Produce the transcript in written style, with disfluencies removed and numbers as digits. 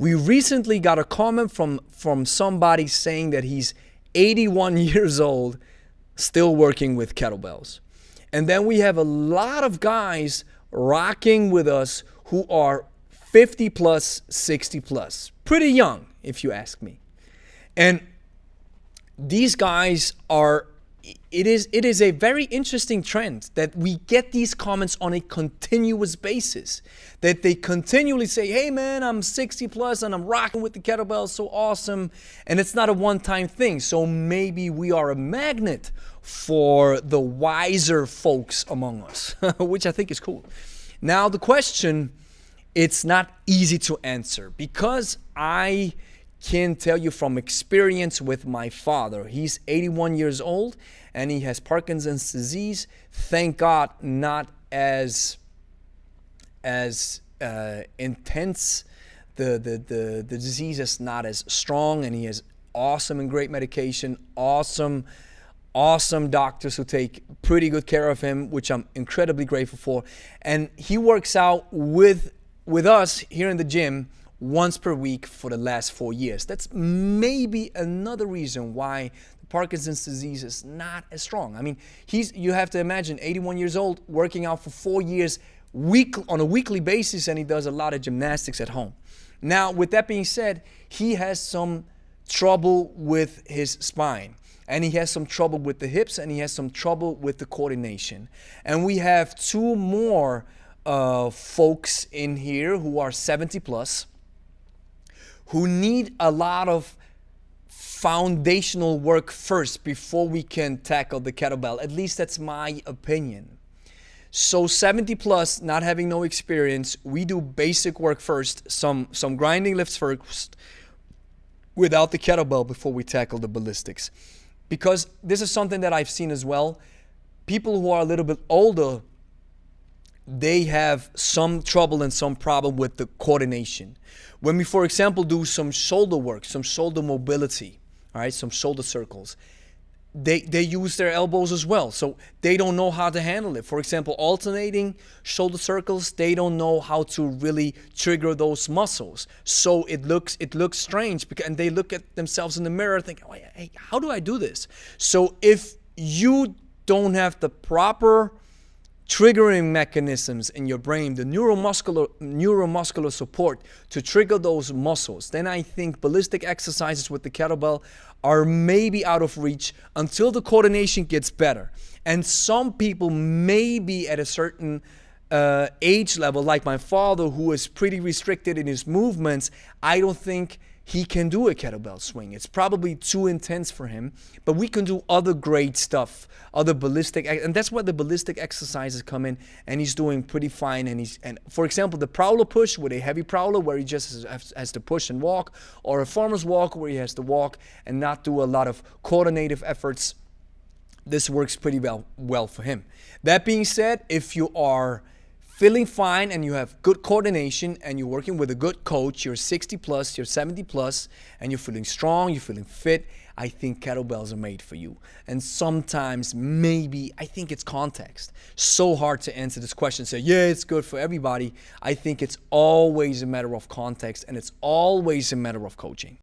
We recently got a comment from somebody saying that he's 81 years old, still working with kettlebells. And then we have a lot of guys rocking with us who are 50 plus, 60 plus. Pretty young, if you ask me. And these guys are, it is a very interesting trend that we get these comments on a continuous basis. That they continually say, hey man, I'm 60 plus and I'm rocking with the kettlebell, so awesome. And it's not a one-time thing. So maybe we are a magnet for the wiser folks among us, which I think is cool. Now the question, it's not easy to answer because I can tell you from experience with my father. He's 81 years old and he has Parkinson's disease. Thank God, not as intense. The disease is not as strong, and he has awesome and great medication, awesome doctors who take pretty good care of him, which I'm incredibly grateful for. And he works out with us here in the gym once per week for the last 4 years. That's maybe another reason why the Parkinson's disease is not as strong. I mean, you have to imagine 81 years old, working out for 4 years on a weekly basis, and he does a lot of gymnastics at home. Now, with that being said, he has some trouble with his spine, and he has some trouble with the hips, and he has some trouble with the coordination. And we have two more folks in here who are 70 plus, who need a lot of foundational work first before we can tackle the kettlebell. At least that's my opinion. So 70 plus, not having no experience, we do basic work first, some grinding lifts first without the kettlebell before we tackle the ballistics. Because this is something that I've seen as well. People who are a little bit older, they have some trouble and some problem with the coordination. When we, for example, do some shoulder work, some shoulder mobility, all right, some shoulder circles, they use their elbows as well. So they don't know how to handle it. For example, alternating shoulder circles, they don't know how to really trigger those muscles. So it looks strange, and they look at themselves in the mirror thinking, oh, hey, how do I do this? So if you don't have the proper triggering mechanisms in your brain, the neuromuscular support to trigger those muscles, then I think ballistic exercises with the kettlebell are maybe out of reach until the coordination gets better. And some people maybe at a certain age level, like my father, who is pretty restricted in his movements, I don't think he can do a kettlebell swing. It's probably too intense for him, but we can do other great stuff, other ballistic, and that's where the ballistic exercises come in, and he's doing pretty fine. And for example, the prowler push with a heavy prowler where he just has to push and walk, or a farmer's walk where he has to walk and not do a lot of coordinative efforts. This works pretty well for him. That being said, if you are feeling fine and you have good coordination and you're working with a good coach, you're 60 plus, you're 70 plus, and you're feeling strong, you're feeling fit, I think kettlebells are made for you. And sometimes maybe, I think it's context. So hard to answer this question, say, yeah, it's good for everybody. I think it's always a matter of context, and it's always a matter of coaching.